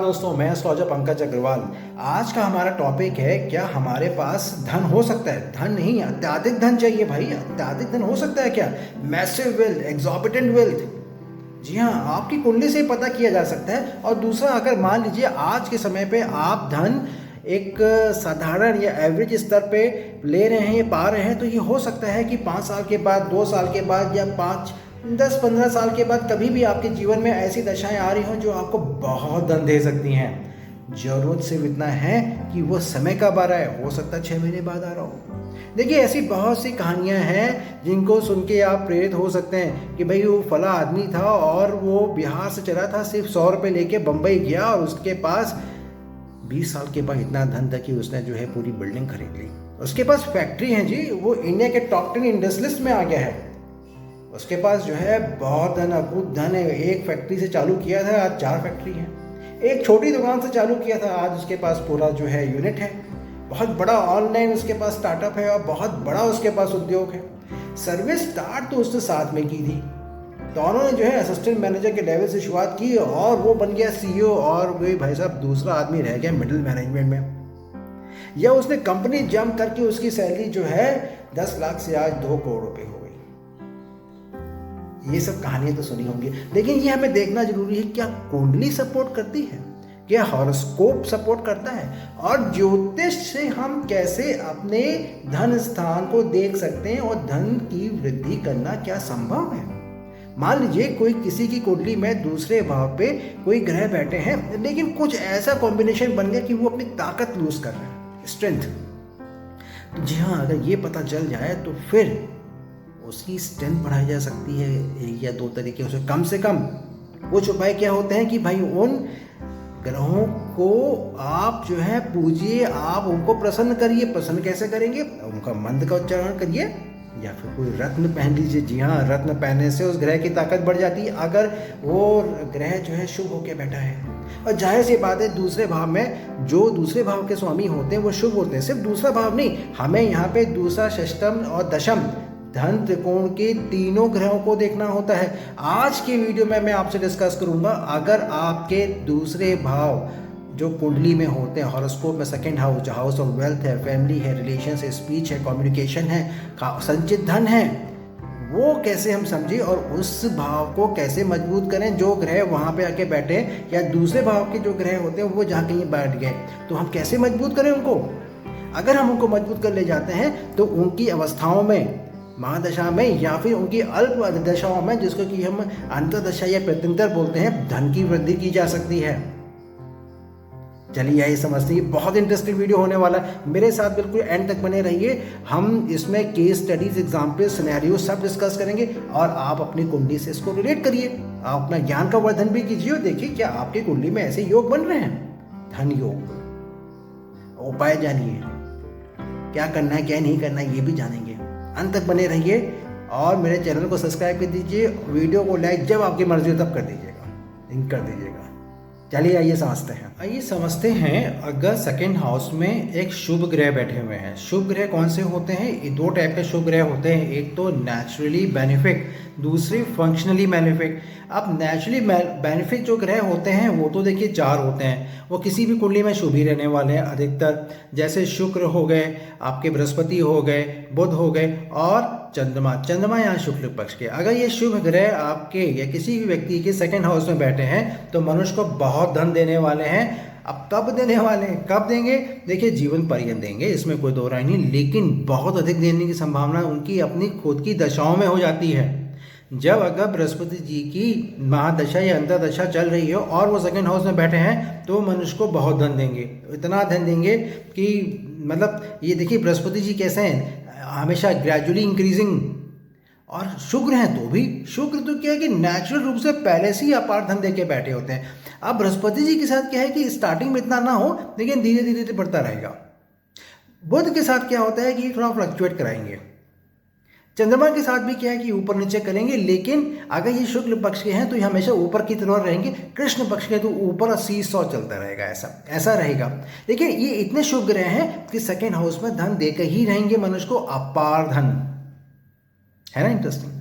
दोस्तों, मैं एस्ट्रोलॉजर पंकज अग्रवाल। आज का हमारा टॉपिक है, क्या हमारे पास धन हो सकता है? धन नहीं, अत्याधिक धन चाहिए भाई। अत्याधिक धन हो सकता है क्या? Massive wealth, exorbitant wealth. जी हाँ, आपकी कुंडली से पता किया जा सकता है। और दूसरा, अगर मान लीजिए आज के समय पे आप धन एक साधारण या एवरेज स्तर पे ले रहे हैं या पा रहे हैं, तो ये हो सकता है कि 5 साल के बाद, 2 साल के बाद या 10-15 साल के बाद कभी भी आपके जीवन में ऐसी दशाएं आ रही हों जो आपको बहुत धन दे सकती हैं। जरूरत सिर्फ इतना है कि वो समय कब आ रहा है। हो सकता है 6 महीने बाद आ रहा हो। देखिए, ऐसी बहुत सी कहानियां हैं जिनको सुन के आप प्रेरित हो सकते हैं कि भाई वो फला आदमी था और वो बिहार से चला था, सिर्फ 100 रुपये लेके बम्बई गया और उसके पास 20 साल के बाद इतना धन था कि उसने जो है पूरी बिल्डिंग खरीद ली। उसके पास फैक्ट्री है जी, वो इंडिया के टॉप 10 इंडस्ट्रियलिस्ट में आ गया है। उसके पास जो है बहुत धन, अकूत धन है। एक फैक्ट्री से चालू किया था, आज 4 फैक्ट्री है। एक छोटी दुकान से चालू किया था, आज उसके पास पूरा जो है यूनिट है। बहुत बड़ा ऑनलाइन उसके पास स्टार्टअप है और बहुत बड़ा उसके पास उद्योग है। सर्विस स्टार्ट तो उसने साथ में की थी। दोनों ने जो है असिस्टेंट मैनेजर के लेवल से शुरुआत की और वो बन गया CEO, और वही भाई साहब दूसरा आदमी रह गया मिडिल मैनेजमेंट में। या उसने कंपनी जंप करके उसकी सैलरी जो है 10 लाख से आज 2 करोड़ रुपए हो गई। ये सब कहानियां तो सुनी होंगी, लेकिन ये हमें देखना जरूरी है, क्या कुंडली सपोर्ट करती है, क्या हॉरोस्कोप सपोर्ट करता है, और ज्योतिष से हम कैसे अपने धन स्थान को देख सकते हैं और धन की वृद्धि करना क्या संभव है। मान लीजिए कोई किसी की कुंडली में दूसरे भाव पे कोई ग्रह बैठे हैं, लेकिन कुछ ऐसा कॉम्बिनेशन बन गया कि वो अपनी ताकत लूज कर रहे हैं, स्ट्रेंथ। तो जी हाँ, अगर ये पता चल जाए तो फिर उसकी स्ट्रेंथ बढ़ाई जा सकती है। 1 या 2 तरीके से कम कुछ उपाय क्या होते हैं कि भाई उन ग्रहों को आप जो है पूजिए, आप उनको प्रसन्न करिए। प्रसन्न कैसे करेंगे? उनका मंत्र का उच्चारण करिए या फिर कोई रत्न पहन लीजिए। जी हाँ, रत्न पहनने से उस ग्रह की ताकत बढ़ जाती है, अगर वो ग्रह जो है शुभ होकर बैठा है। और जाहिर सी बात है, दूसरे भाव में जो दूसरे भाव के स्वामी होते हैं वो शुभ होते हैं। सिर्फ दूसरा भाव नहीं, हमें यहाँ पे दूसरा, षष्टम और दशम धन त्रिकोण के तीनों ग्रहों को देखना होता है। आज की वीडियो में मैं आपसे डिस्कस करूंगा, अगर आपके दूसरे भाव जो कुंडली में होते हैं, हॉरोस्कोप में second house, house of wealth है, फैमिली है, रिलेशन है, स्पीच है, कम्युनिकेशन है, संचित धन है, वो कैसे हम समझें और उस भाव को कैसे मजबूत करें। जो ग्रह वहाँ पे आके बैठे या दूसरे भाव के जो ग्रह होते हैं वो जहाँ कहीं बैठ गए, तो हम कैसे मजबूत करें उनको। अगर हम उनको मजबूत कर ले जाते हैं तो उनकी अवस्थाओं में, महादशा में या फिर उनकी अल्प दशाओं में, जिसको कि हम अंतर्दशा या प्रत्यंतर बोलते हैं, धन की वृद्धि की जा सकती है। चलिए यही समझते हैं। बहुत इंटरेस्टिंग वीडियो होने वाला है, मेरे साथ बिल्कुल एंड तक बने रहिए। हम इसमें केस स्टडीज, एग्जाम्पल, सिनेरियो सब डिस्कस करेंगे और आप अपनी कुंडली से इसको रिलेट करिए। आप अपना ज्ञान का वर्धन भी कीजिए और देखिए क्या आपकी कुंडली में ऐसे योग बन रहे हैं, धन योग। उपाय जानिए, क्या करना है क्या नहीं करना है, ये भी जानेंगे। अंत तक बने रहिए और मेरे चैनल को सब्सक्राइब कर दीजिए। वीडियो को लाइक जब आपकी मर्जी हो तब कर दीजिएगा, लिंक कर दीजिएगा। चलिए आइए समझते हैं। अगर सेकंड हाउस में एक शुभ ग्रह बैठे हुए हैं। शुभ ग्रह कौन से होते हैं? ये 2 टाइप के शुभ ग्रह होते हैं, एक तो नेचुरली बेनिफिक, दूसरी फंक्शनली बेनिफिक। अब नेचुरली बेनिफिक जो ग्रह होते हैं वो तो देखिए 4 होते हैं, वो किसी भी कुंडली में शुभ ही रहने वाले हैं अधिकतर। जैसे शुक्र हो गए, आपके बृहस्पति हो गए, बुध हो गए और चंद्रमा यहाँ शुक्ल पक्ष के। अगर ये शुभ ग्रह आपके या किसी भी व्यक्ति के सेकंड हाउस में बैठे हैं तो मनुष्य को बहुत धन देने वाले हैं। अब कब देने वाले हैं, कब देंगे? देखिए, जीवन पर्यंत देंगे, इसमें कोई दो राय नहीं, लेकिन बहुत अधिक देने की संभावना उनकी अपनी खुद की दशाओं में हो जाती है। जब अगर बृहस्पति जी की महादशा या अंतरदशा चल रही हो और वो सेकंड हाउस में बैठे हैं तो मनुष्य को बहुत धन देंगे। इतना धन देंगे कि मतलब ये देखिए, बृहस्पति जी कैसे हैं, हमेशा ग्रेजुअली इंक्रीजिंग। और शुक्र हैं तो भी, शुक्र तो क्या है कि नेचुरल रूप से पहले से ही अपार धन देके बैठे होते हैं। अब बृहस्पति जी के साथ क्या है कि स्टार्टिंग में इतना ना हो, लेकिन धीरे धीरे बढ़ता रहेगा। बुध के साथ क्या होता है कि थोड़ा फ्लक्चुएट कराएंगे। चंद्रमा के साथ भी क्या है कि ऊपर नीचे करेंगे, लेकिन अगर ये शुक्ल पक्ष के हैं तो ये हमेशा ऊपर की तरफ रहेंगे। कृष्ण पक्ष के तो ऊपर 80-100 चलता रहेगा, ऐसा रहेगा। लेकिन ये इतने शुभ ग्रह हैं कि सेकेंड हाउस में धन देकर ही रहेंगे मनुष्य को, अपार धन। है ना इंटरेस्टिंग?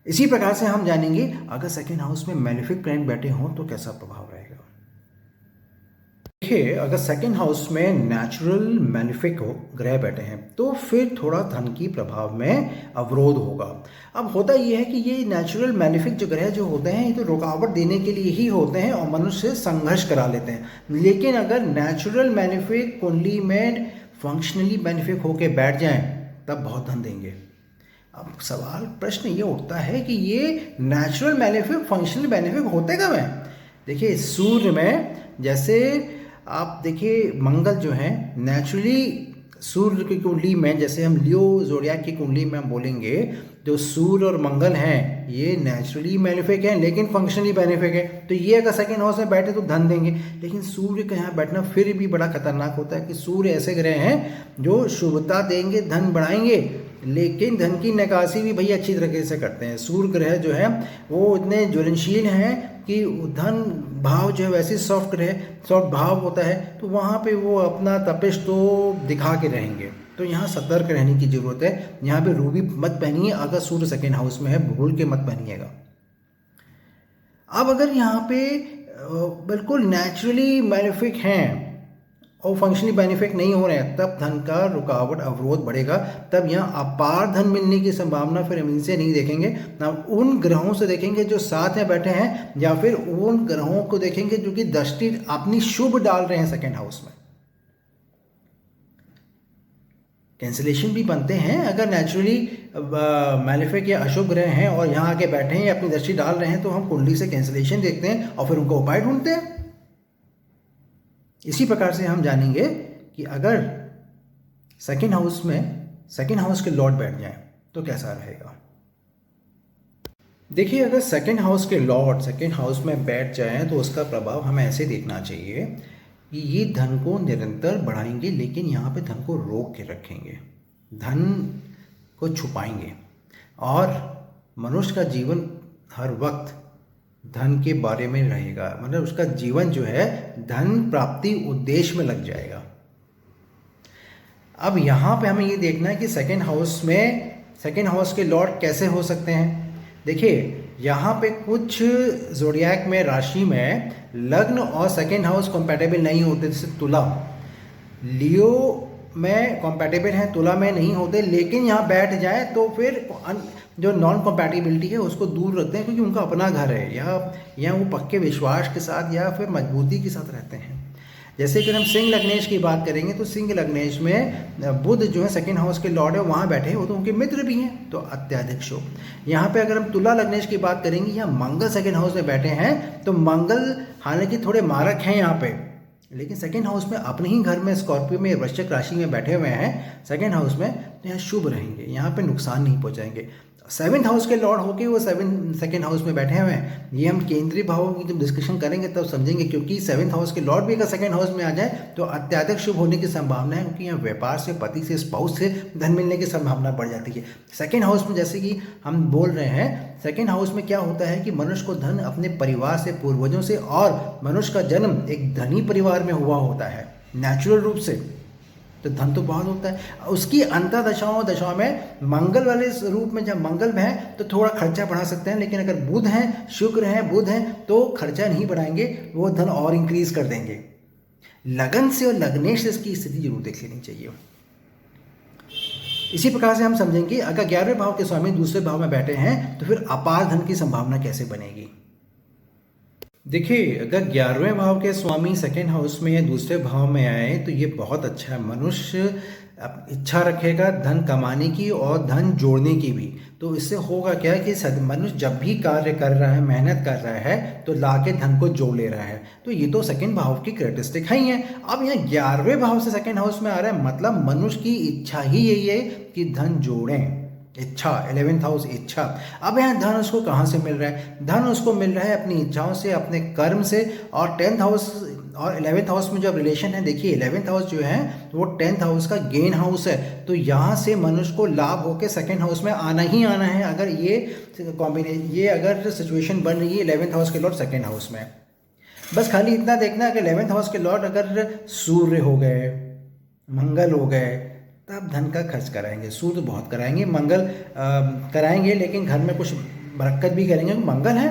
इसी प्रकार से हम जानेंगे अगर सेकेंड हाउस में मैलेफिक प्लैनेट बैठे हों तो कैसा प्रभाव रहेगा। देखिए, अगर सेकंड हाउस में नेचुरल मैनिफिक हो ग्रह बैठे हैं तो फिर थोड़ा धन की प्रभाव में अवरोध होगा। अब होता यह है कि ये नेचुरल मैनिफिक जो ग्रह जो होते हैं ये तो रुकावट देने के लिए ही होते हैं और मनुष्य से संघर्ष करा लेते हैं। लेकिन अगर नेचुरल मैनिफिक कुंडली में फंक्शनली मैनिफिक होके बैठ जाएं तब बहुत धन देंगे। अब सवाल प्रश्न ये उठता है कि ये नेचुरल मैनिफिक फंक्शनल मैनिफिक होते कब हैं? देखिए, सूर्य में जैसे आप देखिए मंगल जो है नेचुरली सूर्य की कुंडली में, जैसे हम लियो जोडियाक की कुंडली में हम बोलेंगे जो सूर्य और मंगल हैं ये नेचुरली बेनिफिक हैं लेकिन फंक्शनली बेनिफिक है। तो ये अगर सेकंड हाउस में बैठे तो धन देंगे। लेकिन सूर्य के यहाँ बैठना फिर भी बड़ा खतरनाक होता है कि सूर्य ऐसे ग्रह हैं जो शुभता देंगे, धन बढ़ाएंगे, लेकिन धन की निकासी भी भैया अच्छी तरीके से करते हैं। सूर्य ग्रह जो है वो इतने ज्वलनशील हैं कि धन भाव जो है वैसे सॉफ्ट ग्रह, सॉफ्ट भाव होता है तो वहाँ पे वो अपना तपिश तो दिखा के रहेंगे। तो यहाँ सतर्क रहने की ज़रूरत है। यहाँ पे रूबी मत पहनिए अगर सूर्य सेकेंड हाउस में है, भूल के मत पहनिएगा। अब अगर यहाँ पे बिल्कुल नेचुरली बेनिफिक हैं और फंक्शनली बेनिफिट नहीं हो रहे हैं तब धन का रुकावट अवरोध बढ़ेगा। तब यहाँ अपार धन मिलने की संभावना फिर हम इनसे नहीं देखेंगे, ना उन ग्रहों से देखेंगे जो साथ में बैठे हैं, या फिर उन ग्रहों को देखेंगे जो कि दृष्टि अपनी शुभ डाल रहे हैं सेकेंड हाउस में। कैंसिलेशन भी बनते हैं अगर नेचुरली मैलिफिक या अशुभ ग्रह हैं और यहाँ आके बैठे हैं या अपनी दृष्टि डाल रहे हैं तो हम कुंडली से कैंसिलेशन देखते हैं और फिर उनका उपाय ढूंढते हैं। इसी प्रकार से हम जानेंगे कि अगर सेकेंड हाउस में सेकेंड हाउस के लॉर्ड बैठ जाएं तो कैसा रहेगा। देखिए, अगर सेकेंड हाउस के लॉर्ड सेकेंड हाउस में बैठ जाएं तो उसका प्रभाव हमें ऐसे देखना चाहिए कि ये धन को निरंतर बढ़ाएंगे लेकिन यहाँ पे धन को रोक के रखेंगे, धन को छुपाएंगे और मनुष्य का जीवन हर वक्त धन के बारे में रहेगा। मतलब उसका जीवन जो है धन प्राप्ति उद्देश्य में लग जाएगा। अब यहाँ पे हमें ये देखना है कि सेकेंड हाउस में सेकेंड हाउस के लॉर्ड कैसे हो सकते हैं। देखिए, यहाँ पे कुछ ज़ोडियाक में राशि में लग्न और सेकेंड हाउस कंपैटिबल नहीं होते। जैसे तुला, लियो में कंपैटिबल हैं, तुला में नहीं होते, लेकिन यहाँ बैठ जाए तो फिर जो नॉन कंपैटिबिलिटी है उसको दूर रखते हैं क्योंकि उनका अपना घर है या वो पक्के विश्वास के साथ या फिर मजबूती के साथ रहते हैं। जैसे कि हम सिंह लग्नेश की बात करेंगे तो सिंह लग्नेश में बुध जो है सेकेंड हाउस के लॉर्ड है, वहाँ बैठे वो तो उनके मित्र भी हैं तो अत्याधिक शुभ। यहाँ पे अगर हम तुला लग्नेश की बात करेंगे, यहाँ मंगल सेकेंड हाउस में बैठे हैं तो मंगल हालांकि थोड़े मारक हैं यहाँ पे, लेकिन सेकेंड हाउस में अपने ही घर में स्कॉर्पियो में वृश्चिक राशि में बैठे हुए हैं सेकेंड हाउस में, तो यहाँ शुभ रहेंगे, यहाँ पे नुकसान नहीं पहुँचाएंगे। सेवन्थ हाउस के लॉर्ड होके वो सेकेंड हाउस में बैठे हुए हैं। ये हम केंद्रीय भावों की जब डिस्कशन करेंगे तब समझेंगे, क्योंकि सेवन्थ हाउस के लॉर्ड भी अगर सेकेंड हाउस में आ जाए तो अत्याधिक शुभ होने की संभावना है, क्योंकि यहाँ व्यापार से, पति से, स्पाउस से धन मिलने की संभावना बढ़ जाती है। सेकेंड हाउस में जैसे कि हम बोल रहे हैं, सेकेंड हाउस में क्या होता है कि मनुष्य को धन अपने परिवार से, पूर्वजों से, और मनुष्य का जन्म एक धनी परिवार में हुआ होता है नेचुरल रूप से, तो धन तो बहुत होता है। उसकी अंतर्दशाओं दशाओं में मंगल वाले रूप में जब मंगल में है तो थोड़ा खर्चा बढ़ा सकते हैं, लेकिन अगर बुध हैं, शुक्र हैं, बुध हैं तो खर्चा नहीं बढ़ाएंगे, वो धन और इंक्रीज कर देंगे। लगन से और लग्नेश से इसकी स्थिति जरूर देख लेनी चाहिए। इसी प्रकार से हम समझेंगे अगर 11वें भाव के स्वामी दूसरे भाव में बैठे हैं तो फिर अपार धन की संभावना कैसे बनेगी। देखिए, अगर 11वें भाव के स्वामी सेकेंड हाउस में या दूसरे भाव में आए तो ये बहुत अच्छा है। मनुष्य इच्छा रखेगा धन कमाने की और धन जोड़ने की भी। तो इससे होगा क्या कि मनुष्य जब भी कार्य कर रहा है, मेहनत कर रहा है तो लाके धन को जोड़ ले रहा है। तो ये तो सेकेंड भाव की कैरेक्टरिस्टिक है ही है। अब यहाँ 11वें भाव से सेकेंड हाउस में आ रहा है, मतलब मनुष्य की इच्छा ही यही है कि धन जोड़ें। इच्छा, 11th हाउस इच्छा। अब यहाँ धन उसको कहाँ से मिल रहा है? धन उसको मिल रहा है अपनी इच्छाओं से, अपने कर्म से। और 10th हाउस और 11th हाउस में जब रिलेशन है, देखिए 11th हाउस जो है वो 10th हाउस का गेन हाउस है। तो यहाँ से मनुष्य को लाभ होकर सेकेंड हाउस में आना ही आना है अगर ये कॉम्बिनेशन, ये अगर सिचुएशन बन रही है 11th हाउस के लॉर्ड सेकेंड हाउस में। बस खाली इतना देखना है कि 11th हाउस के लॉर्ड अगर सूर्य हो गए, मंगल हो गए, तब धन का खर्च कराएंगे। सूर्य बहुत कराएंगे, मंगल कराएंगे, लेकिन घर में कुछ बरकत भी करेंगे, मंगल है।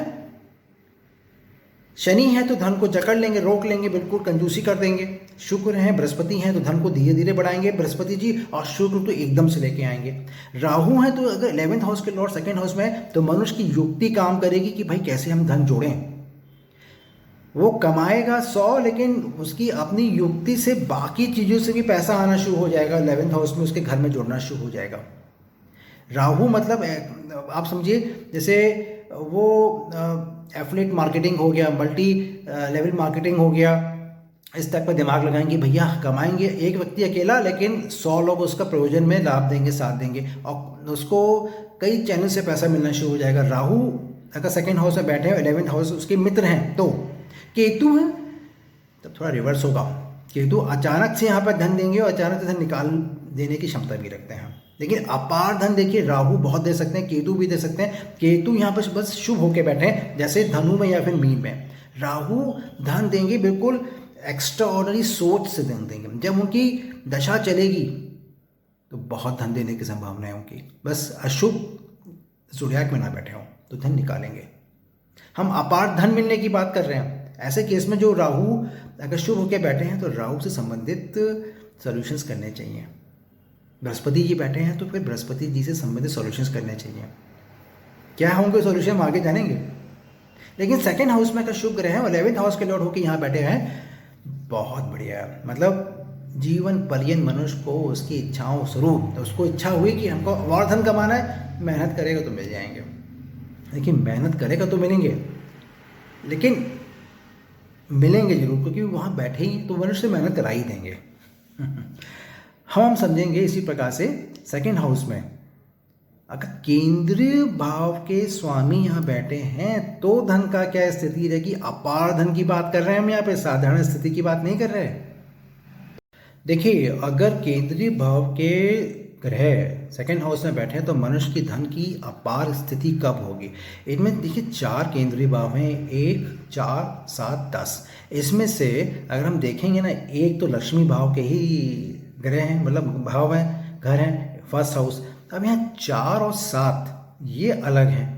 शनि है तो धन को जकड़ लेंगे, रोक लेंगे, बिल्कुल कंजूसी कर देंगे। शुक्र है, बृहस्पति हैं तो धन को धीरे धीरे बढ़ाएंगे बृहस्पति जी, और शुक्र तो एकदम से लेके आएंगे। राहु है तो अगर 11th हाउस के लॉर्ड 2nd हाउस में है तो मनुष्य की युक्ति काम करेगी कि भाई कैसे हम धन जोड़ें। वो कमाएगा 100, लेकिन उसकी अपनी युक्ति से बाकी चीज़ों से भी पैसा आना शुरू हो जाएगा। 11th हाउस में उसके घर में जुड़ना शुरू हो जाएगा। राहु मतलब आप समझिए जैसे वो एफिलिएट मार्केटिंग हो गया, मल्टी लेवल मार्केटिंग हो गया, इस तक पर दिमाग लगाएंगे भैया कमाएंगे एक व्यक्ति अकेला, लेकिन 100 लोग उसका प्रयोजन में लाभ देंगे, साथ देंगे, और उसको कई चैनल से पैसा मिलना शुरू हो जाएगा। राहु अगर 2nd हाउस में बैठे हैं, 11th हाउस उसके मित्र हैं, तो केतु है तब थोड़ा रिवर्स होगा। केतु अचानक से यहाँ पर धन देंगे और अचानक से धन निकाल देने की क्षमता भी रखते हैं, लेकिन अपार धन देखिए राहु बहुत दे सकते हैं, केतु भी दे सकते हैं। केतु यहाँ पर बस शुभ होके बैठे हैं, जैसे धनु में या फिर मीन में। राहु धन देंगे बिल्कुल एक्स्ट्रा ऑर्डनरी सोच से धन देंगे। जब उनकी दशा चलेगी तो बहुत धन देने की संभावना है उनकी, बस अशुभ ज़ोडिएक में ना बैठे हों तो धन निकालेंगे। हम अपार धन मिलने की बात कर रहे हैं। ऐसे केस में जो राहु अगर शुभ होकर बैठे हैं तो राहु से संबंधित सॉल्यूशंस करने चाहिए। बृहस्पति जी बैठे हैं तो फिर बृहस्पति जी से संबंधित सॉल्यूशंस करने चाहिए। क्या होंगे सॉल्यूशन हम आगे जानेंगे, लेकिन 2nd हाउस में अगर शुभ ग्रह है और 11th हाउस के लॉर्ड होकर यहाँ बैठे हैं, बहुत बढ़िया है। मतलब जीवन पर्यंत मनुष्य को उसकी इच्छाओं स्वरूप, तो उसको इच्छा हुई कि हमको और धन कमाना है, मेहनत करेगा तो मिल जाएंगे, लेकिन मेहनत करेगा तो मिलेंगे, लेकिन मिलेंगे जरूर, क्योंकि वहाँ बैठे ही तो मनुष्य मेहनत करा ही देंगे। हम समझेंगे इसी प्रकार से 2nd हाउस में अगर केंद्रीय भाव के स्वामी यहाँ बैठे हैं तो धन का क्या स्थिति रहेगी। अपार धन की बात कर रहे हैं हम, यहाँ पे साधारण स्थिति की बात नहीं कर रहे। देखिए अगर केंद्रीय भाव के ग्रह 2nd हाउस में बैठे हैं तो मनुष्य की धन की अपार स्थिति कब होगी। इनमें देखिए 4 केंद्रीय भाव हैं, 1, 4, 7, 10। इसमें से अगर हम देखेंगे ना, एक तो लक्ष्मी भाव के ही ग्रह हैं, मतलब भाव हैं, घर हैं, 1st हाउस। अब यहाँ 4 और 7 ये अलग हैं।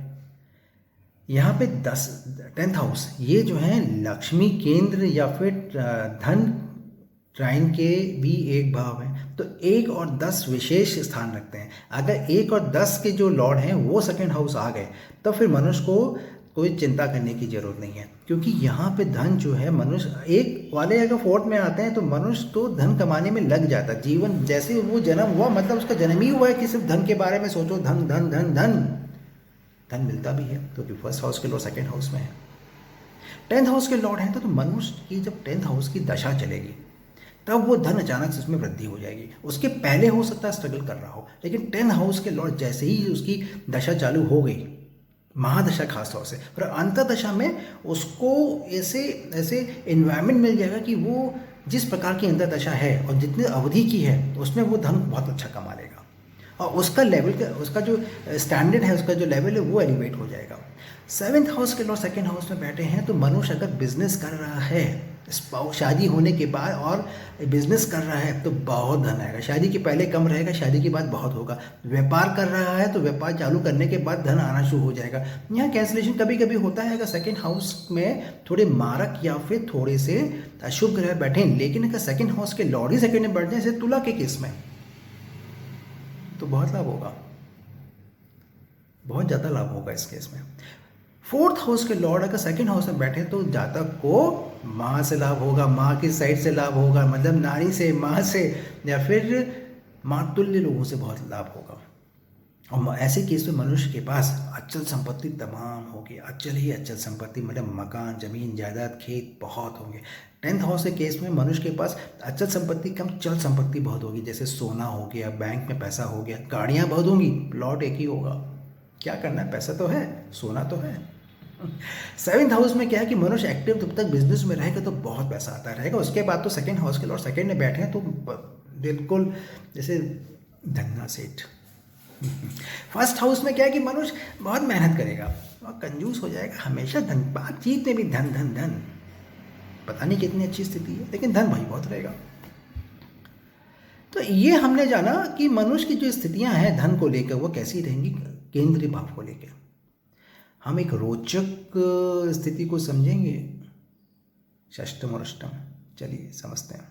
यहाँ पे 10th हाउस ये जो है लक्ष्मी केंद्र या फिर धन ट्राइन के भी एक भाव हैं, तो 1 और 10 विशेष स्थान रखते हैं। अगर 1 और 10 के जो लॉर्ड हैं वो 2nd हाउस आ गए तो फिर मनुष्य को कोई चिंता करने की जरूरत नहीं है, क्योंकि यहाँ पे धन जो है मनुष्य 1 वाले अगर 4th में आते हैं तो मनुष्य तो धन कमाने में लग जाता है। जीवन जैसे वो जन्म हुआ, मतलब उसका जन्म ही हुआ है कि सिर्फ धन के बारे में सोचो, धन धन धन धन धन मिलता भी है, क्योंकि 1st हाउस के लॉर्ड 2nd हाउस में है। 10th हाउस के लॉर्ड हैं तो मनुष्य की जब 10th हाउस की दशा चलेगी तब वो धन अचानक से उसमें वृद्धि हो जाएगी। उसके पहले हो सकता है स्ट्रगल कर रहा हो, लेकिन 10th हाउस के लॉर्ड जैसे ही उसकी दशा चालू हो गई, महादशा खास तौर से, और अंतर्दशा में उसको ऐसे ऐसे इन्वायरमेंट मिल जाएगा कि वो जिस प्रकार की अंतर्दशा है और जितनी अवधि की है उसमें वो धन बहुत अच्छा कमा लेगा, और उसका लेवल का, उसका जो स्टैंडर्ड है, उसका जो लेवल है वो एलिवेट हो जाएगा। 7th हाउस के लॉर्ड 2nd हाउस में बैठे हैं तो मनुष्य अगर बिजनेस कर रहा है, शादी होने के बाद और बिजनेस कर रहा है तो बहुत धन आएगा। शादी के पहले कम रहेगा, शादी के बाद बहुत होगा। व्यापार कर रहा है तो व्यापार चालू करने के बाद धन आना शुरू हो जाएगा। यहाँ कैंसिलेशन कभी कभी होता है अगर 2nd हाउस में थोड़े मारक या फिर थोड़े से अशुभ ग्रह बैठे, लेकिन अगर 2nd हाउस के लॉर्ड ही 2nd में बैठ जाए, जैसे तुला के केस में, तो बहुत लाभ होगा, बहुत ज़्यादा लाभ होगा इस केस में। 4th हाउस के लॉर्ड अगर 2nd हाउस में बैठे तो जातक को माँ से लाभ होगा, माँ की साइड से लाभ होगा, मतलब नारी से, माँ से, या फिर मातुल्य लोगों से बहुत लाभ होगा। और ऐसे केस में मनुष्य के पास अचल संपत्ति तमाम होगी, अचल ही अचल संपत्ति, मतलब मकान, जमीन, जायदाद, खेत बहुत होंगे। 10th हाउस के केस में मनुष्य के पास अचल संपत्ति कम, चल संपत्ति बहुत होगी, जैसे सोना हो गया, बैंक में पैसा हो गया, गाड़ियाँ बहुत होंगी, प्लॉट एक ही होगा। क्या करना है, पैसा तो है, सोना तो है। 7th हाउस में क्या है कि मनुष्य एक्टिव जब तक बिजनेस में रहेगा तो बहुत पैसा आता रहेगा। उसके बाद तो 2nd हाउस के लॉर्ड 2nd में बैठे हैं तो बिल्कुल जैसे धन्ना सेठ। 1st हाउस में क्या है कि मनुष्य बहुत मेहनत करेगा और कंजूस हो जाएगा, हमेशा धन, बातचीत में भी धन धन धन, पता नहीं कितनी अच्छी स्थिति है, लेकिन धन भाई बहुत रहेगा। तो ये हमने जाना कि मनुष्य की जो स्थितियां हैं धन को लेकर वो कैसी रहेंगी केंद्रीय भाव को लेकर। हम एक रोचक स्थिति को समझेंगे। षष्टम और अष्टम। चलिए समझते हैं।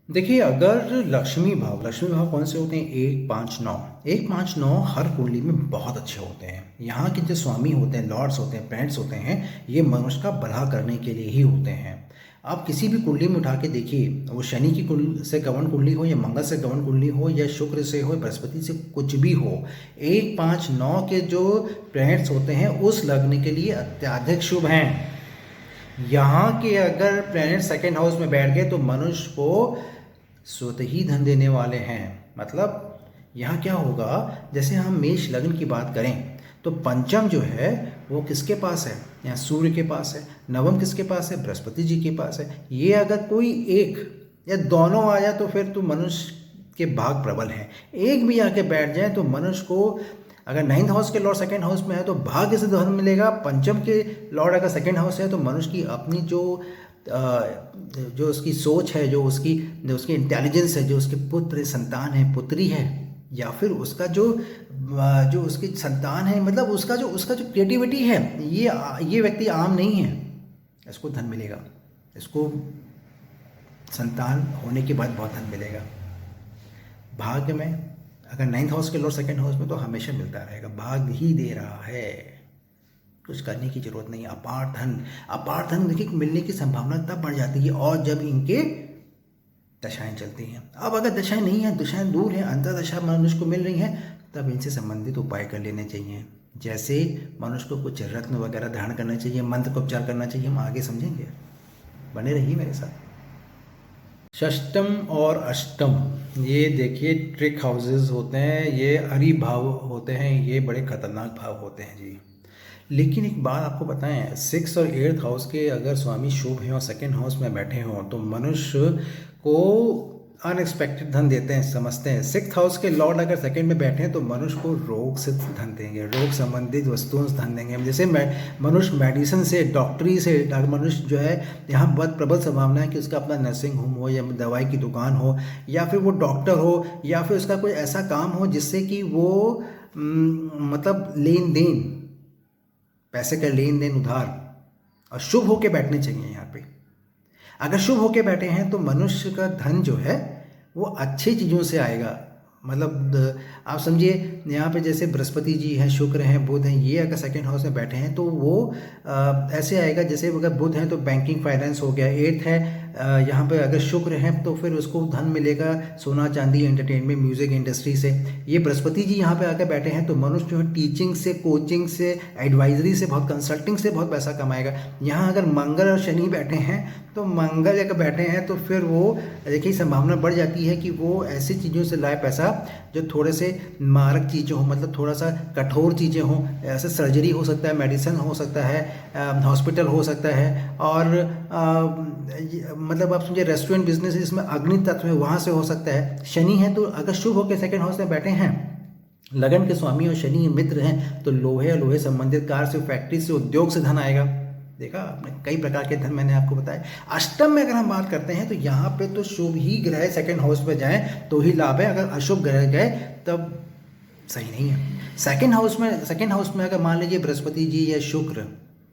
देखिए, अगर लक्ष्मी भाव कौन से होते हैं? 1, 5, 9। 1, 5, 9 हर कुंडली में बहुत अच्छे होते हैं। यहाँ के जो स्वामी होते हैं, लॉर्ड्स होते हैं, प्लैनेट्स होते हैं, ये मनुष्य का भला करने के लिए ही होते हैं। आप किसी भी कुंडली में उठा के देखिए, वो शनि की कुंडली से गवन कुंडली हो, या मंगल से गवन कुंडली हो, या शुक्र से हो, बृहस्पति से, कुछ भी हो, 1, 5, 9 के जो प्लैनेट्स होते हैं उस लग्न के लिए अत्यधिक शुभ हैं। यहाँ के अगर प्लैनेट सेकेंड हाउस में बैठ गए तो मनुष्य को स्वतः ही धन देने वाले हैं। मतलब यहाँ क्या होगा, जैसे हम मेष लग्न की बात करें तो पंचम जो है वो किसके पास है? यहाँ सूर्य के पास है। नवम किसके पास है? बृहस्पति जी के पास है। ये अगर कोई एक या दोनों आ जाए तो फिर तो मनुष्य के भाग प्रबल हैं। एक भी आके बैठ जाए तो मनुष्य को, अगर 9th हाउस के लॉर्ड सेकेंड हाउस में है तो भाग्य से धन मिलेगा। पंचम के लॉर्ड अगर सेकेंड हाउस है तो मनुष्य की अपनी जो उसकी सोच है, जो उसकी इंटेलिजेंस है, जो उसके पुत्र संतान है, पुत्री है, या फिर उसका जो उसकी संतान है, मतलब उसका जो क्रिएटिविटी है, ये व्यक्ति आम नहीं है, इसको धन मिलेगा। इसको संतान होने के बाद बहुत धन मिलेगा। भाग्य में अगर 9th हाउस के लॉर्ड सेकेंड हाउस में तो हमेशा मिलता रहेगा। भाग्य ही दे रहा है, कुछ करने की जरूरत नहीं। अपार धन देखिए मिलने की संभावना तब बढ़ जाती है और जब इनके दशाएं चलती हैं। अब अगर दशाएं नहीं हैं, दशाएं दूर हैं, अंतर्दशा मनुष्य को मिल रही हैं, तब इनसे संबंधित उपाय कर लेने चाहिए। जैसे मनुष्य को कुछ रत्न वगैरह धारण करना चाहिए, मंत्र को उपचार करना चाहिए, हम आगे समझेंगे। बने रहिए मेरे साथ। षष्टम और अष्टम, ये देखिए ट्रिक हाउसेस होते हैं, ये हरि भाव होते हैं, ये बड़े खतरनाक भाव होते हैं जी। लेकिन एक बात आपको बताएं, 6th और 8th हाउस के अगर स्वामी शुभ हैं और सेकेंड हाउस में बैठे हों तो मनुष्य को अनएक्सपेक्टेड धन देते हैं, समझते हैं। 6th हाउस के लॉर्ड अगर सेकंड में बैठे हैं तो मनुष्य को रोग से धन देंगे, रोग संबंधित वस्तुओं से धन देंगे। जैसे मनुष्य मेडिसिन से, डॉक्टरी से, मनुष्य जो है यहाँ बहुत प्रबल संभावना है कि उसका अपना नर्सिंग होम हो या दवाई की दुकान हो, या फिर वो डॉक्टर हो, या फिर उसका कोई ऐसा काम हो जिससे कि वो मतलब लेन देन, पैसे का लेन देन उधार, और शुभ होके बैठने चाहिए यहाँ पे। अगर शुभ होके बैठे हैं तो मनुष्य का धन जो है वो अच्छी चीज़ों से आएगा। मतलब आप समझिए यहाँ पे जैसे बृहस्पति जी हैं, शुक्र हैं, बुध हैं, ये अगर सेकेंड हाउस में बैठे हैं तो वो ऐसे आएगा। जैसे अगर बुध हैं तो बैंकिंग फाइनेंस हो गया। 8th है यहाँ पे अगर शुक्र हैं तो फिर उसको धन मिलेगा सोना चांदी, एंटरटेनमेंट, म्यूजिक इंडस्ट्री से। ये बृहस्पति जी यहाँ पे आकर बैठे हैं तो मनुष्य जो है टीचिंग से, कोचिंग से, एडवाइजरी से, बहुत कंसल्टिंग से बहुत पैसा कमाएगा। यहाँ अगर मंगल और शनि बैठे हैं तो मंगल अगर बैठे हैं तो फिर वो देखिए संभावना बढ़ जाती है कि वो ऐसी चीज़ों से लाए पैसा जो थोड़े से मारक चीज़ें हों, मतलब थोड़ा सा कठोर चीज़ें हों। ऐसे सर्जरी हो सकता है, मेडिसिन हो सकता है, हॉस्पिटल हो सकता है, और मतलब आप समझिए रेस्टोरेंट बिजनेस जिसमें अग्नि तत्व है वहाँ से हो सकता है। शनि है तो अगर शुभ होकर सेकेंड हाउस में बैठे हैं, लगन के स्वामी और शनि मित्र हैं, तो लोहे और लोहे संबंधित कार्य से, फैक्ट्री से, उद्योग से धन आएगा। देखा आपने, कई प्रकार के धन मैंने आपको बताया। अष्टम में अगर हम बात करते हैं तो यहाँ पे तो शुभ ही ग्रह सेकेंड हाउस में जाएं तो ही लाभ है, अगर अशुभ ग्रह गए तब सही नहीं है। सेकेंड हाउस में अगर मान लीजिए बृहस्पति जी या शुक्र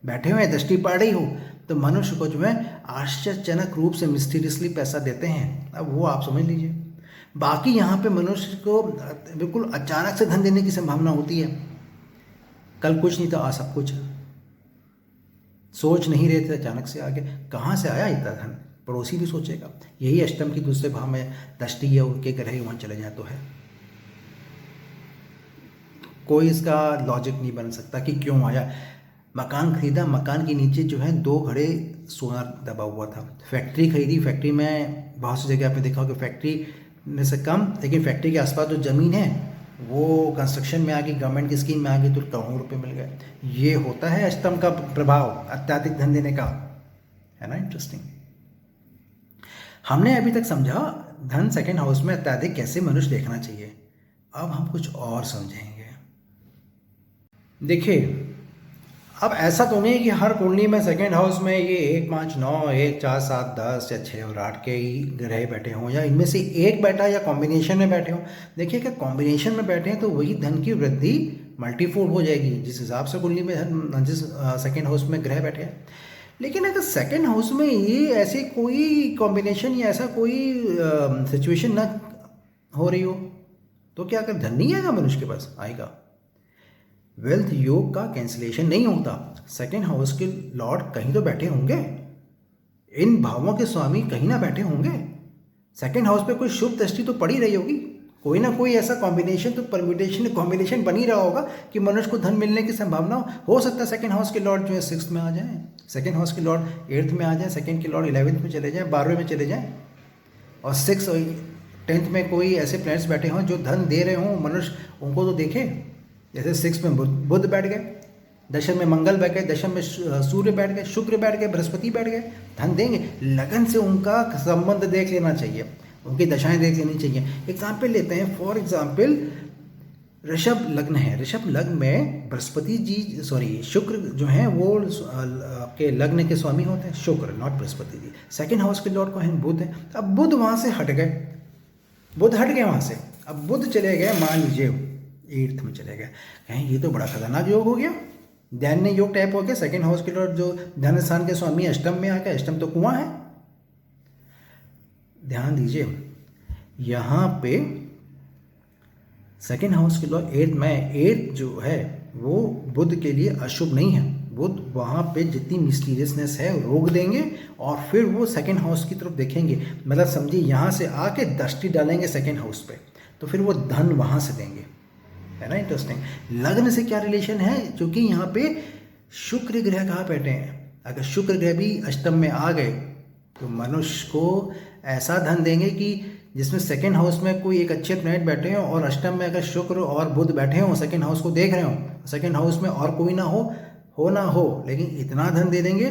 बैठे हुए दृष्टि पड़ रही हो तो मनुष्य को जो है आश्चर्यजनक रूप से मिस्टीरियसली पैसा देते हैं। अब वो आप समझ लीजिए। बाकी यहाँ पे मनुष्य को बिल्कुल अचानक से धन देने की संभावना होती है। कल कुछ नहीं था, आज सब कुछ है। सोच नहीं रहे थे, अचानक से आगे कहाँ से आया इतना धन, पड़ोसी भी सोचेगा। यही अष्टम की दूसरे भाव में दृष्टि है, उनके ग्रह वहाँ चले जाए तो है। कोई इसका लॉजिक नहीं बन सकता कि क्यों आया। मकान खरीदा, मकान के नीचे जो है 2 घड़े सोना दबा हुआ था। फैक्ट्री खरीदी, फैक्ट्री में बहुत सी जगह आपने देखा होगा फैक्ट्री में से कम, लेकिन फैक्ट्री के आसपास जो ज़मीन है वो कंस्ट्रक्शन में आ गई, गवर्नमेंट की स्कीम में आ गई तो करोड़ों रुपए मिल गए। ये होता है अष्टम का प्रभाव, अत्यधिक धन देने का, है ना। इंटरेस्टिंग। हमने अभी तक समझा धन सेकेंड हाउस में अत्यधिक कैसे मनुष्य देखना चाहिए। अब हम कुछ और समझेंगे। देखिए, अब ऐसा तो नहीं है कि हर कुंडली में सेकेंड हाउस में ये 1, 5, 9, 1, 4, 7, 10 या 6 और 8 के ही ग्रह बैठे हों, या इनमें से एक बैठा या कॉम्बिनेशन में बैठे हों। देखिए कि कॉम्बिनेशन में बैठे हैं तो वही धन की वृद्धि मल्टीफोल्ड हो जाएगी जिस हिसाब से कुंडली में जिस सेकेंड हाउस में ग्रह बैठे हैं। लेकिन अगर सेकंड हाउस में ये ऐसी कोई कॉम्बिनेशन या ऐसा कोई सिचुएशन ना हो रही हो, तो क्या अगर धन नहीं आएगा मनुष्य के पास? आएगा। वेल्थ योग का कैंसिलेशन नहीं होता। सेकंड हाउस के लॉर्ड कहीं तो बैठे होंगे, इन भावों के स्वामी कहीं ना बैठे होंगे। सेकंड हाउस पे कोई शुभ दृष्टि तो पड़ी रही होगी, कोई ना कोई ऐसा कॉम्बिनेशन तो परम्यूटेशन कॉम्बिनेशन बन ही रहा होगा कि मनुष्य को धन मिलने की संभावना हो सकता है सेकंड हाउस के लॉर्ड जो है 6th में आ जाए, सेकंड हाउस के लॉर्ड 8th में आ जाए, सेकंड के लॉर्ड 11th में चले जाए, 12वें में चले जाए, और 6 और 10th में कोई ऐसे प्लैनेट्स बैठे हों जो धन दे रहे हों, मनुष्य उनको तो देखे। जैसे 6 में बुध बैठ गए, दशम में मंगल बैठ गए, दशम में सूर्य बैठ गए, शुक्र बैठ गए, बृहस्पति बैठ गए, धन देंगे। लगन से उनका संबंध देख लेना चाहिए, उनकी दशाएं देख लेनी चाहिए। एग्जाम्पल लेते हैं, फॉर एग्जाम्पल ऋषभ लग्न है, ऋषभ लग्न में बृहस्पति जी शुक्र जो हैं वो आपके लग्न के स्वामी होते हैं, Shukra not Brihaspati ji. Second house के लॉर्ड को है बुध है। अब बुध वहाँ से हट गए, बुध हट गए वहाँ से, अब बुध चले गए मान लीजिए 8th में चले गए, कहें ये तो बड़ा खतरनाक योग हो गया, दैन्य योग टाइप हो गया। सेकंड हाउस के लॉर्ड जो धन स्थान के स्वामी अष्टम में आ गए, अष्टम तो कुआं है। ध्यान दीजिए यहाँ पे सेकेंड हाउस के लॉर्ड 8th में, 8th जो है वो बुध के लिए अशुभ नहीं है। बुध वहाँ पे जितनी मिस्टीरियसनेस है रोक देंगे और फिर वो सेकेंड हाउस की तरफ देखेंगे, मतलब समझिए यहाँ से आके दृष्टि डालेंगे सेकेंड हाउस पे, तो फिर वो धन वहाँ से देंगे, है ना। इंटरेस्टिंग। लग्न से क्या रिलेशन है, क्योंकि यहाँ पे शुक्र ग्रह कहाँ बैठे हैं, अगर शुक्र ग्रह भी अष्टम में आ गए तो मनुष्य को ऐसा धन देंगे कि जिसमें सेकेंड हाउस में कोई एक अच्छे प्लैनेट बैठे हों और अष्टम में अगर शुक्र और बुध बैठे हों, सेकेंड हाउस को देख रहे हों, सेकेंड हाउस में और कोई ना हो, लेकिन इतना धन दे देंगे,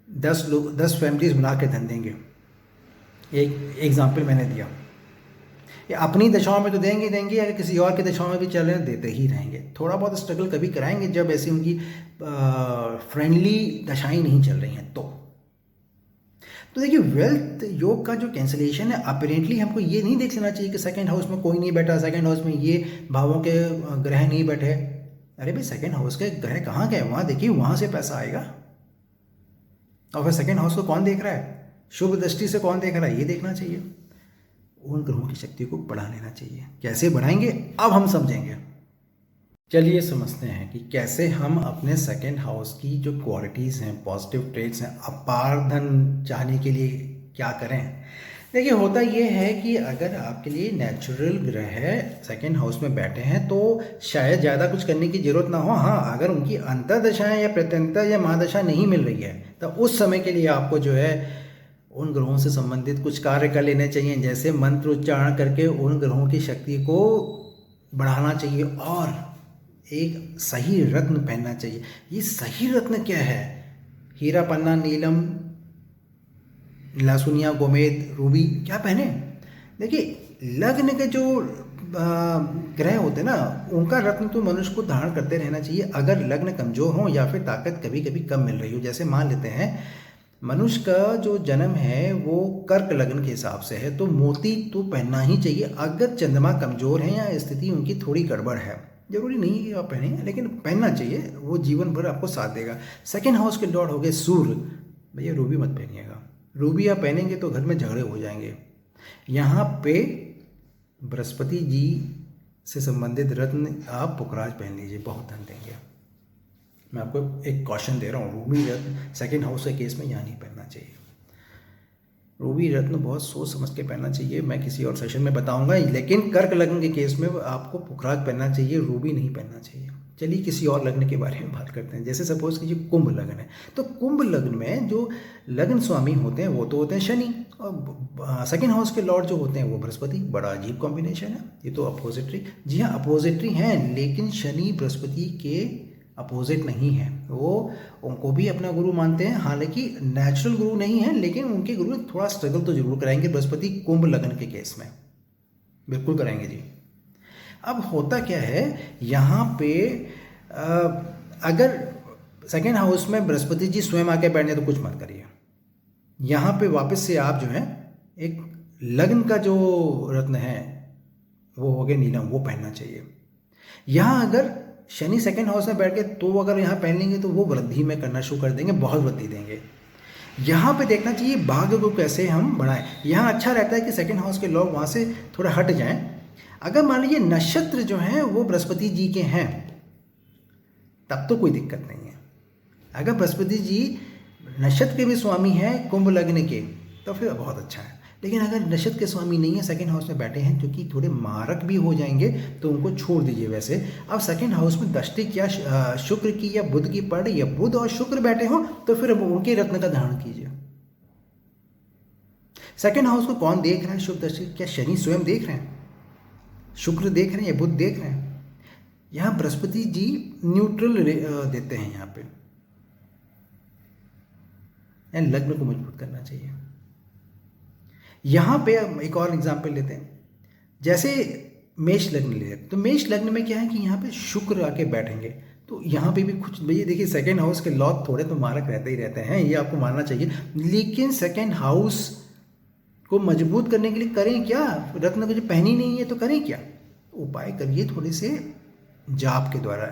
10 फैमिलीज मिला के धन देंगे। एक एग्जाम्पल मैंने दिया। ये अपनी दशाओं में तो देंगे, अगर किसी और की दशाओं में भी चल रहे हैं देते ही रहेंगे। थोड़ा बहुत स्ट्रगल कभी कराएंगे जब ऐसी उनकी फ्रेंडली दशाएं नहीं चल रही हैं तो देखिए वेल्थ योग का जो कैंसिलेशन है, अपेरेंटली हमको ये नहीं देख लेना चाहिए कि सेकंड हाउस में कोई नहीं बैठा, सेकंड हाउस में ये भावों के ग्रह नहीं बैठे। अरे भाई सेकंड हाउस के ग्रह कहाँ गए, वहाँ देखिए, वहाँ से पैसा आएगा। और फिर सेकंड हाउस को कौन देख रहा है, शुभ दृष्टि से कौन देख रहा है, ये देखना चाहिए। उन ग्रहों की शक्ति को बढ़ा लेना चाहिए। कैसे बढ़ाएंगे अब हम समझेंगे। चलिए समझते हैं कि कैसे हम अपने सेकंड हाउस की जो क्वालिटीज़ हैं, पॉजिटिव ट्रेट्स हैं, अपार धन चाहने के लिए क्या करें। देखिए होता ये है कि अगर आपके लिए नेचुरल ग्रह सेकंड हाउस में बैठे हैं तो शायद ज़्यादा कुछ करने की ज़रूरत ना हो। हाँ, अगर उनकी अंतर्दशाएं या प्रत्यंता या महादशा नहीं मिल रही है तो उस समय के लिए आपको जो है उन ग्रहों से संबंधित कुछ कार्य कर लेने चाहिए, जैसे मंत्र उच्चारण करके उन ग्रहों की शक्ति को बढ़ाना चाहिए और एक सही रत्न पहनना चाहिए। ये सही रत्न क्या है, हीरा, पन्ना, नीलम, लासुनिया, गोमेद, रूबी, क्या पहने। देखिए लग्न के जो ग्रह होते हैं ना, उनका रत्न तो मनुष्य को धारण करते रहना चाहिए। अगर लग्न कमजोर हो या फिर ताकत कभी कभी कम मिल रही हो, जैसे मान लेते हैं मनुष्य का जो जन्म है वो कर्क लग्न के हिसाब से है तो मोती तो पहनना ही चाहिए। अगर चंद्रमा कमजोर है या स्थिति उनकी थोड़ी गड़बड़ है, जरूरी नहीं कि आप पहने, लेकिन पहनना चाहिए, वो जीवन भर आपको साथ देगा। सेकेंड हाउस के लॉर्ड हो गए सूर्य, भैया रूबी मत पहनिएगा, रूबी आप पहनेंगे तो घर में झगड़े हो जाएंगे। यहाँ पे बृहस्पति जी से संबंधित रत्न आप पुखराज पहन लीजिए, बहुत धन देंगे। मैं आपको एक क्वेश्चन दे रहा हूँ, रूबी रत्न सेकेंड हाउस के केस में यहाँ नहीं पहनना चाहिए। रूबी रत्न बहुत सोच समझ के पहनना चाहिए, मैं किसी और सेशन में बताऊंगा। लेकिन कर्क लग्न के केस में आपको पुखराज पहनना चाहिए, रूबी नहीं पहनना चाहिए। चलिए किसी और लग्न के बारे में बात करते हैं। जैसे सपोज कीजिए कुंभ लग्न है, तो कुंभ लग्न में जो लग्न स्वामी होते हैं वो तो होते हैं शनि, और सेकेंड हाउस के लॉर्ड जो होते हैं वो बृहस्पति। बड़ा अजीब कॉम्बिनेशन है ये तो, अपोजिटरी। जी हाँ अपोजिटरी हैं, लेकिन शनि बृहस्पति के अपोजिट नहीं है, वो उनको भी अपना गुरु मानते हैं। हालांकि नेचुरल गुरु नहीं है, लेकिन उनके गुरु थोड़ा स्ट्रगल तो जरूर कराएंगे बृहस्पति कुंभ लग्न के केस में, बिल्कुल कराएंगे जी। अब होता क्या है यहाँ पे, अगर सेकेंड हाउस में बृहस्पति जी स्वयं आके बैठने तो कुछ मत करिए। यहाँ पे वापस से आप जो है एक लग्न का जो रत्न है वो हो गया नीलम, वो पहनना चाहिए। यहाँ अगर शनि सेकंड हाउस में बैठ के तो अगर यहाँ पहन लेंगे तो वो वृद्धि में करना शुरू कर देंगे, बहुत वृद्धि देंगे। यहाँ पे देखना चाहिए भाग्य को कैसे हम बढ़ाएं। यहाँ अच्छा रहता है कि सेकंड हाउस के लोग वहाँ से थोड़ा हट जाएं। अगर मान लीजिए नक्षत्र जो हैं वो बृहस्पति जी के हैं तब तो कोई दिक्कत नहीं है। अगर बृहस्पति जी नक्षत्र के भी स्वामी हैं कुंभ लग्न के तो फिर बहुत अच्छा है। लेकिन अगर नक्षत्र के स्वामी नहीं है, सेकंड हाउस में बैठे हैं, जो कि थोड़े मारक भी हो जाएंगे, तो उनको छोड़ दीजिए। वैसे अब सेकंड हाउस में दृष्टि क्या शुक्र की या बुध की पड़ रही है, बुध और शुक्र बैठे हो तो फिर उनके रत्न का धारण कीजिए। सेकंड हाउस को कौन देख रहा है शुभ दृष्टि? क्या शनि स्वयं देख रहे हैं, शुक्र देख रहे हैं या बुध देख रहे हैं? यहाँ बृहस्पति जी न्यूट्रल देते हैं। यहाँ पे लग्न को मजबूत करना चाहिए। यहाँ पे एक और एग्जाम्पल लेते हैं, जैसे मेष लग्न ले लेते, तो मेष लग्न में क्या है कि यहाँ पे शुक्र आके बैठेंगे, तो यहाँ पे भी कुछ भैया देखिए सेकंड हाउस के लॉट थोड़े तो मारक रहते ही रहते हैं, ये आपको मानना चाहिए। लेकिन सेकंड हाउस को मजबूत करने के लिए करें क्या? रत्न को जो पहनी नहीं है तो करें क्या? उपाय करिए थोड़े से जाप के द्वारा।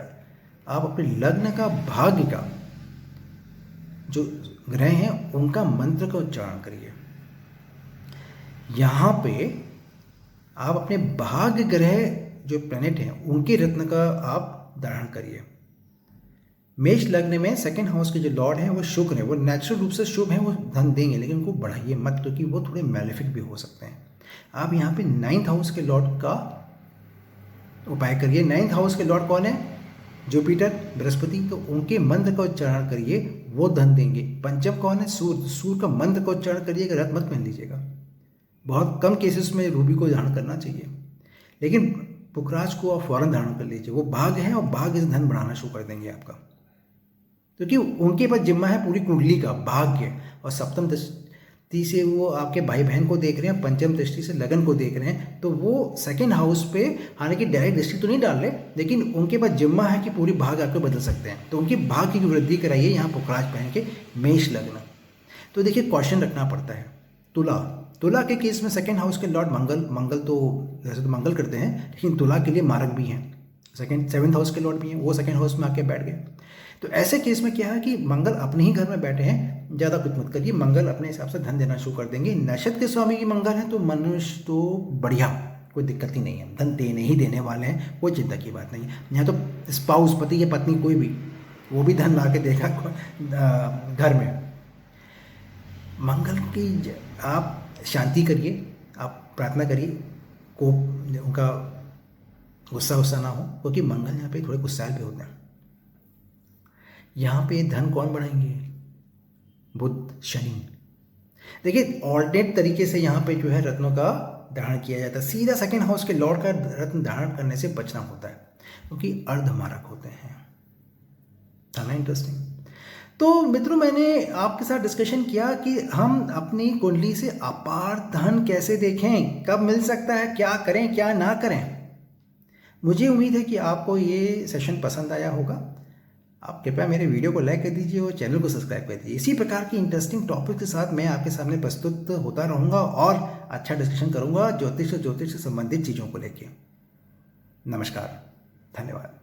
आप अपने लग्न का भाग्य का जो ग्रह हैं उनका मंत्र का उच्चारण करिए। यहाँ पे आप अपने भाग्य ग्रह जो प्लैनेट हैं उनके रत्न का आप धारण करिए। मेष लग्न में सेकंड हाउस के जो लॉर्ड हैं वो शुक्र है, वो नेचुरल रूप से शुभ हैं, वो धन देंगे, लेकिन उनको बढ़ाइए मत क्योंकि वो थोड़े मैलेफिक भी हो सकते हैं। आप यहाँ पे नाइन्थ हाउस के लॉर्ड का उपाय करिए। नाइन्थ हाउस के लॉर्ड कौन है? जुपिटर, बृहस्पति, तो उनके मंत्र का उच्चारण करिए, वो धन देंगे। पंचम कौन है? सूर्य, सूर्य का मंत्र का उच्चारण करिएगा, रत्न मत पहन लीजिएगा। बहुत कम केसेस में रूबी को धारण करना चाहिए, लेकिन पुखराज को आप फौरन धारण कर लीजिए। वो भाग है और भाग्य से धन बढ़ाना शुरू कर देंगे आपका, क्योंकि उनके पास जिम्मा है पूरी कुंडली का भाग्य। और सप्तम दृष्टि से वो आपके भाई बहन को देख रहे हैं, पंचम दृष्टि से लगन को देख रहे हैं, तो वो सेकंड हाउस पे हालांकि डायरेक्ट दृष्टि तो नहीं डाल रहे, लेकिन उनके पास जिम्मा है कि पूरी भाग आपको बदल सकते हैं। तो उनकी भाग्य की वृद्धि कराइए यहाँ पुखराज पहन के। मेष लग्न, तो देखिए क्वेश्चन रखना पड़ता है। तुला के केस में सेकंड हाउस के लॉर्ड मंगल तो वैसे तो मंगल करते हैं, लेकिन तुला के लिए मारक भी हैं, सेवंथ हाउस के लॉर्ड भी हैं, वो सेकंड हाउस में आके बैठ गए। तो ऐसे केस में क्या है कि मंगल अपने ही घर में बैठे हैं, ज़्यादा कुछ मत करिए, मंगल अपने हिसाब से धन देना शुरू कर देंगे। नक्षत्र के स्वामी की मंगल है तो मनुष्य तो बढ़िया, कोई दिक्कत ही नहीं है, धन देने ही देने वाले हैं, कोई चिंता की बात नहीं है। यहाँ तो स्पाउस, पति या पत्नी कोई भी, वो भी धन ला के देगा घर में। मंगल की आप शांति करिए, आप प्रार्थना करिए, को उनका गुस्सा ना हो, क्योंकि मंगल यहाँ पे थोड़े गुस्सैल भी होते हैं। यहाँ पे धन कौन बढ़ाएंगे? बुध, शनि। देखिए ऑल्टरनेट तरीके से यहाँ पे जो है रत्नों का धारण किया जाता है। सीधा सेकंड हाउस के लॉर्ड का रत्न धारण करने से बचना होता है, क्योंकि अर्धमारक होते हैं। था ना इंटरेस्टिंग? तो मित्रों, मैंने आपके साथ डिस्कशन किया कि हम अपनी कुंडली से अपार धन कैसे देखें, कब मिल सकता है, क्या करें क्या ना करें। मुझे उम्मीद है कि आपको ये सेशन पसंद आया होगा। आप कृपया मेरे वीडियो को लाइक कर दीजिए और चैनल को सब्सक्राइब कर दीजिए। इसी प्रकार की इंटरेस्टिंग टॉपिक के साथ मैं आपके सामने प्रस्तुत होता रहूँगा और अच्छा डिस्कशन करूँगा ज्योतिष से संबंधित चीज़ों को लेकर। नमस्कार, धन्यवाद।